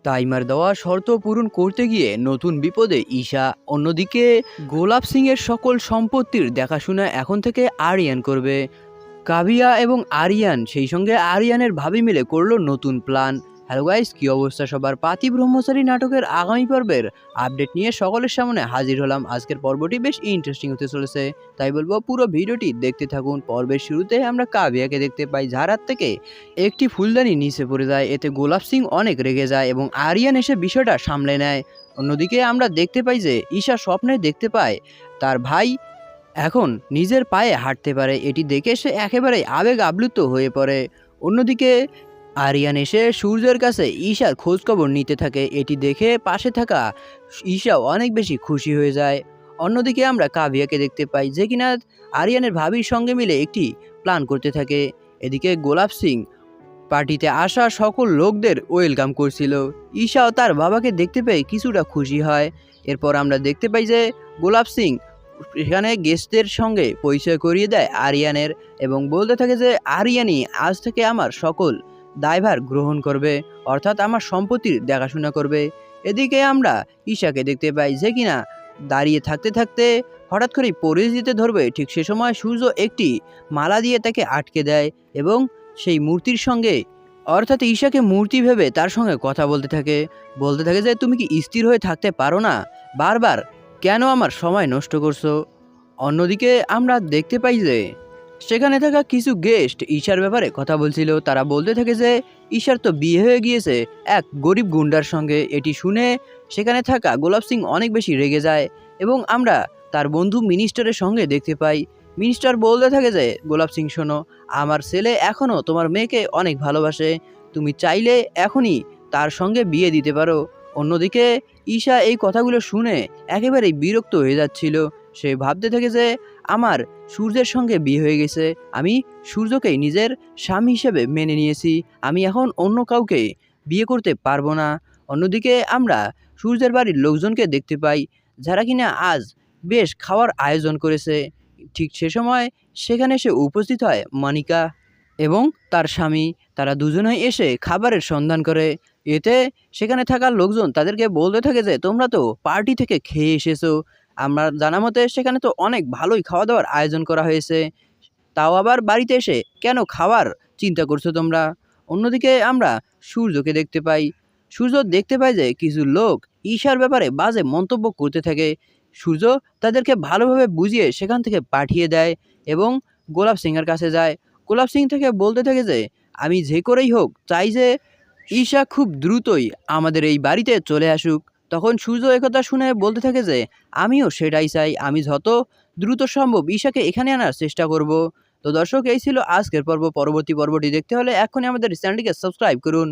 Timer দেওয়া শর্ত পূরণ করতে গিয়ে নতুন বিপদে ঈশা। অন্যদিকে গোলাপ সিংয়ের সকল সম্পত্তির দেখাশোনা এখন থেকে আরিয়ান করবে। কাবিয়া এবং আরিয়ান সেই সঙ্গে আরিয়ানের ভাবি মিলে করলো নতুন প্ল্যান। হ্যালো গাইস, কি অবস্থা সবার? পাতি ব্রহ্মচারী নাটকের আগামী পর্বের আপডেট নিয়ে সকলের সামনে হাজির হলাম। আজকের পর্বটি বেশ ইন্টারেস্টিং হতে চলেছে, তাই বলবো পুরো ভিডিওটি দেখতে থাকুন। পর্বের শুরুতে আমরা কাবিয়াকে দেখতে পাই, যার হাত থেকে একটি ফুলদানি নিচে পড়ে যায়। এতে গোলাপ সিং অনেক রেগে যায় এবং আরিয়ান এসে বিষয়টা সামলে নেয়। অন্যদিকে আমরা দেখতে পাই যে ঈশা স্বপ্নে দেখতে পায় তার ভাই এখন নিজের পায়ে হাঁটতে পারে। এটি দেখে সে একেবারে আবেগ আপ্লুত হয়ে পড়ে। অন্যদিকে আরিয়ান এসে সূর্যের কাছে ঈশার খোঁজখবর নিতে থাকে। এটি দেখে পাশে থাকা ঈশা অনেক বেশি খুশি হয়ে যায়। অন্যদিকে আমরা কাভিয়াকে দেখতে পাই, যে কিনা আরিয়ানের ভাবির সঙ্গে মিলে একটি প্ল্যান করতে থাকে। এদিকে গোলাপ সিং পার্টিতে আসা সকল লোকদের ওয়েলকাম করছিল। ঈশাও তার বাবাকে দেখতে পেয়ে কিছুটা খুশি হয়। এরপর আমরা দেখতে পাই যে গোলাপ সিং এখানে গেস্টদের সঙ্গে পরিচয় করিয়ে দেয় আরিয়ানের এবং বলতে থাকে যে আরিয়ানই আজ থেকে আমার সকল দায়ভার গ্রহণ করবে, অর্থাৎ আমার সম্পত্তির দেখাশোনা করবে। এদিকে আমরা ঈশাকে দেখতে পাই, যে কিনা দাঁড়িয়ে থাকতে থাকতে হঠাৎ করেই পড়ে যেতে ধরবে। ঠিক সে সময় সূর্য একটি মালা দিয়ে তাকে আটকে দেয় এবং সেই মূর্তির সঙ্গে, অর্থাৎ ঈশাকে মূর্তি ভেবে তার সঙ্গে কথা বলতে থাকে যে তুমি কি স্থির হয়ে থাকতে পারো না? বারবার কেন আমার সময় নষ্ট করছো? অন্যদিকে আমরা দেখতে পাই যে সেখানে থাকা কিছু গেস্ট ঈশার ব্যাপারে কথা বলছিল। তারা বলতে থাকে যে ঈশার তো বিয়ে হয়ে গিয়েছে এক গরিব গুন্ডার সঙ্গে। এটি শুনে সেখানে থাকা গোলাপ সিং অনেক বেশি রেগে যায় এবং আমরা তার বন্ধু মিনিস্টারের সঙ্গে দেখতে পাই। মিনিস্টার বলতে থাকে যে গোলাপ সিং শোনো, আমার ছেলে এখনও তোমার মেয়েকে অনেক ভালোবাসে, তুমি চাইলে এখনই তার সঙ্গে বিয়ে দিতে পারো। অন্যদিকে ঈশা এই কথাগুলো শুনে একেবারেই বিরক্ত হয়ে যাচ্ছিল। সে ভাবতে থাকে যে আমার সূর্যের সঙ্গে বিয়ে হয়ে গেছে, আমি সূর্যকেই নিজের স্বামী হিসেবে মেনে নিয়েছি, আমি এখন অন্য কাউকে বিয়ে করতে পারবো না। অন্যদিকে আমরা সূর্যের বাড়ির লোকজনকে দেখতে পাই, যারা কিনা আজ বেশ খাওয়ার আয়োজন করেছে। ঠিক সে সময় সেখানে এসে উপস্থিত হয় মনিকা এবং তার স্বামী। তারা দুজনেই এসে খাবারের সন্ধান করে। এতে সেখানে থাকা লোকজন তাদেরকে বলতে থাকে যে তোমরা তো পার্টি থেকে খেয়ে এসেছো, আমরা জানা মতে সেখানে তো অনেক ভালোই খাওয়া দাওয়ার আয়োজন করা হয়েছে, তাও আবার বাড়িতে এসে কেন খাওয়ার চিন্তা করছো তোমরা? অন্যদিকে আমরা সূর্যকে দেখতে পাই। সূর্য দেখতে পায় যে কিছু লোক ঈশার ব্যাপারে বাজে মন্তব্য করতে থাকে। সূর্য তাদেরকে ভালোভাবে বুঝিয়ে সেখান থেকে পাঠিয়ে দেয় এবং গোলাপ সিংয়ের কাছে যায়। গোলাপ সিং থেকে বলতে থাকে যে আমি যে করেই হোক চাই যে ঈশা খুব দ্রুতই আমাদের এই বাড়িতে চলে আসুক। তখন সূর্য একথা শুনে বলতে থাকে যে আমিও সেটাই চাই, আমি যত দ্রুত সম্ভব ঈশাকে এখানে আনার চেষ্টা করব। তো দর্শক, এই ছিল আজকের পর্ব। পরবর্তী পর্বটি দেখতে হলে এখনই আমাদের চ্যানেলটিকে সাবস্ক্রাইব করুন।